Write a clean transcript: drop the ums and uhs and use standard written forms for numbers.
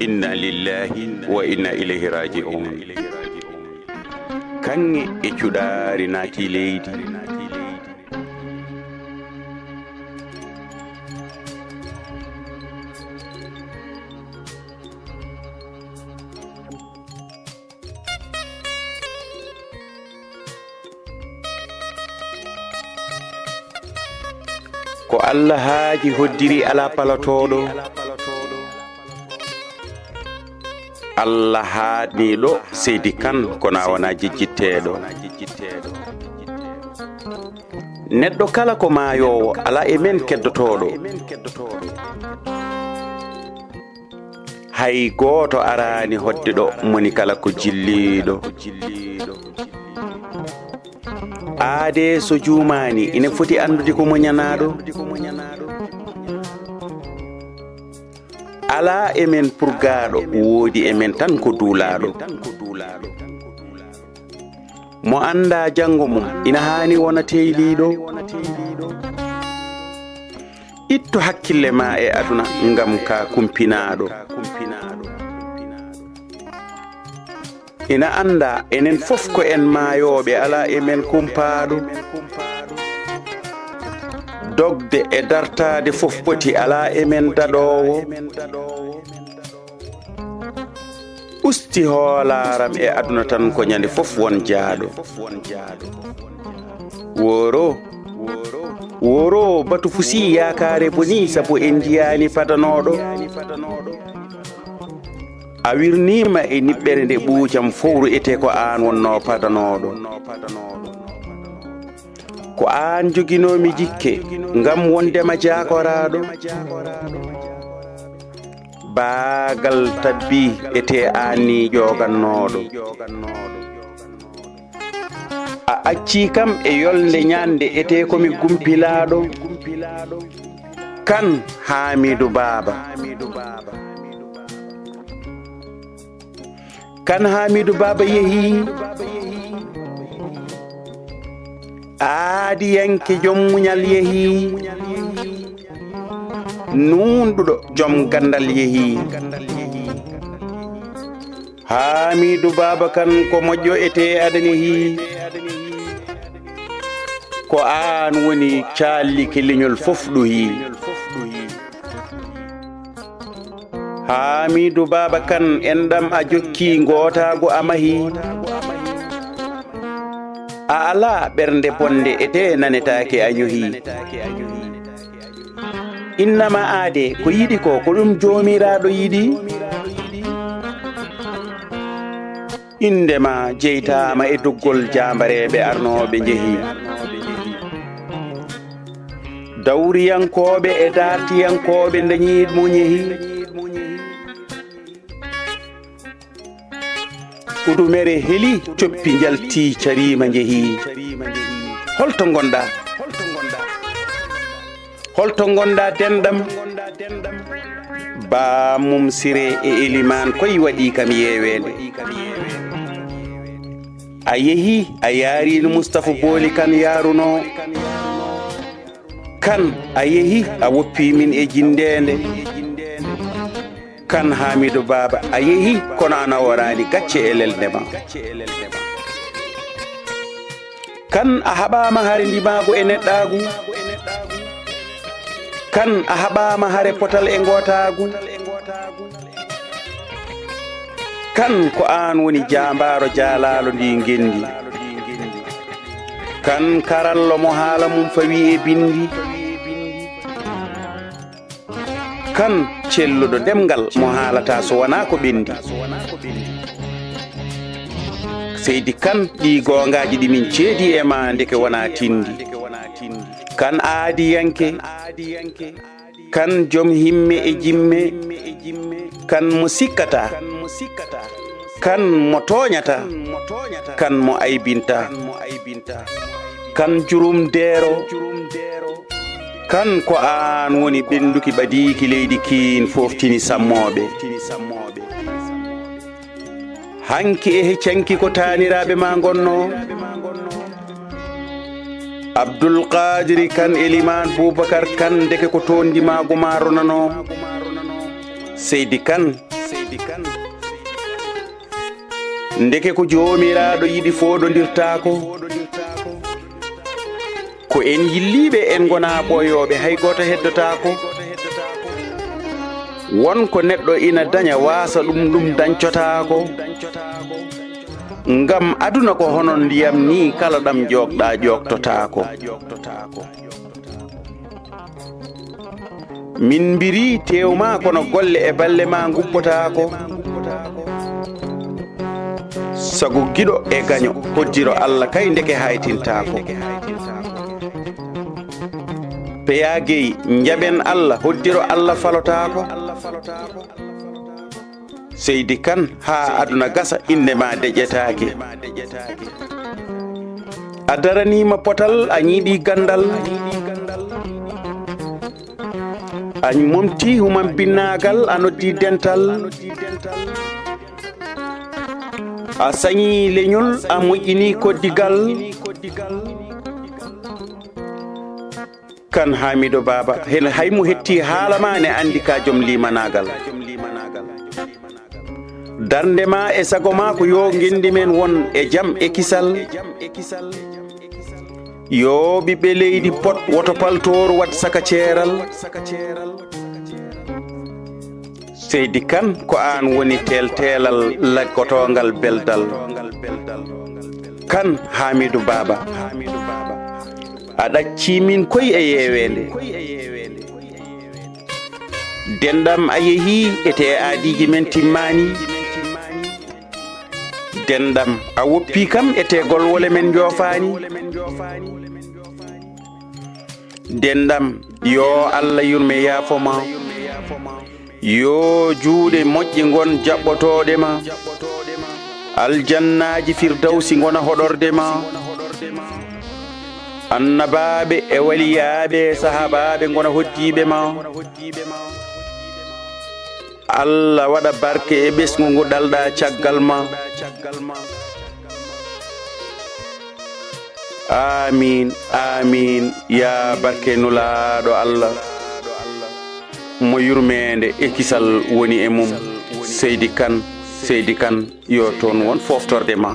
inna lillahi wa inna ilayhi raji'un. Kange e cuɗaari naati leydi. Ko Allah haaji hoddiri ala palotoɗo, Allah haɗniɗo seydi kan kona wona jejjitteɗo. Neɗɗo kala ko maayowo ala e men keddotoɗo. Hay gooto arani hodde ɗo moni kala ko jilliɗo. Aade so juumani ine foti andude ko moñanaɗo. Ala emen purgaɗo, woodi emen tan ko duulaɗo. Mo anda jango mum ina hani wona teyliɗo. Ittu hakkille ma e aduna ngam ka kumpinaɗo. Ina anda enen fof ko en maayoɓe ala emen kumpaɗo. Dogde e dartade fof poti ala emen daɗowo. Usti hoolaram e aduna tan ko ñande fof won jaaɗo. Woro batu fusi yakare boni sabu en jiyani padanoɗo. A wirnima e niɓɓere nde ɓuucam fowru ete ko an wonno padanoɗo. Ko an joginomi jikke ngam wondema jakoraɗo. Baagal tabbi ete an ni jogannoɗo. A acci kam e yolde ñande ete komi gumpilaɗo. Kan Hamidou Baba. Kan Hamidou Baba yehi. Aadi yanke jom muñal yehi. Nunduɗo jom gandal yehi. Hamidou Baba kan ko moƴƴo ete adanihi. Ko an woni calli keliñol fof ɗuhi. Hamidou Baba kan endam a jokki ngotago amahi. A ala ɓernde bonde ete nanetake a ñohi. Innama aade ko yiɗi ko ɗum jomiraɗo yiɗi. Indema jeytama e doggol jambareɓe arnoɓe jehi. Dawriyankoɓe e dartiyankoɓe dañiɗmo yehi. Udumere heli coppi jalti carima jehi. Holto gonda? Holto gonda dendam? Ba mum sire e eliman koy waɗi kam yewede. A yehi a yarini Moustapha Booli kan yaruno. Kan a yehi a woppi min e jindede. Kan Hamidou Baba a yehi kono ana worani gacce e leldema. Kan a haɓama hare ndimago e neɗɗagu. Kan a haɓama hare potal e ngotagu. Kan ko an woni jambaro jalalo ndi gendi. Kan karallo mo haala mum fawi e bindi. Kan celluɗo demgal mo haalata so wona ko ɓendi. Seydi kan ɗi gongaji ɗi min ceedi e ma ndeke wona tindi. Kan aadi yanke. Kan joom himme e jimme. Kan mo sikkata. Kan mo toñata. Kan mo aybinta. Kan jurum deero. Kan ko an woni ɓenduki ɓadiki leydi kiin foftini sammoɓe. Hanki e heccanki ko taniraɓe ma gonno. Abdoul Qadiri kan Eliman Boubacar kan deke ko tondi mago ma ronano. Seydi kan ndeke ko jomiraɗo yiɗi foɗodirtako ko en yilliɓe en gona ɓoyoɓe hay goto heddotako wonko neɗɗo ina daña wasa ɗum dañcotako ngam aduna ko honon ndiyam ni kala ɗam jogɗa jogtotako min mbiri tewma kono golle e balle ma guppotako sagu giɗo e gaño hoddiro Allah kay ndeke haytintako peya gueyi jaɓen Allah hoddiro Allah falotako seydi kan ha aduna gasa indema deƴetake a daranima potal a ñiiɗi gandal a momti human binnagal a noddi dental a sañi leñol a moƴƴini koddigal kan Hamidou Baba hen haymo hetti haalama ne andi ka joom limanagal darndema e sago ma ko yo gendi men won e jam e kisal yo ɓiɓɓe leydi pot woto paltor wat saka ceeral seydi kan ko an woni teltelal laggotongal beldal kan Hamidou Baba a ɗacci min koy e yewende dendam a yeehi ete aadiji men timmani dendam a woppi kam ete golwole men jofani dendam yo Allah yurme yaafoma yo juuɗe moƴƴe gon jaɓɓotoɗe ma aljannaji firdawsi gona hoɗorde ma annabaɓe e waliyaɓe sahabaɓe gona hoddiɓe ma Allah waɗa barke e ɓesgu ngu ɗalɗa caggal ma amin amin ya barke nulaɗo Allah mo yurmede e kisal woni e mum seydi kan yo toon won foftorde ma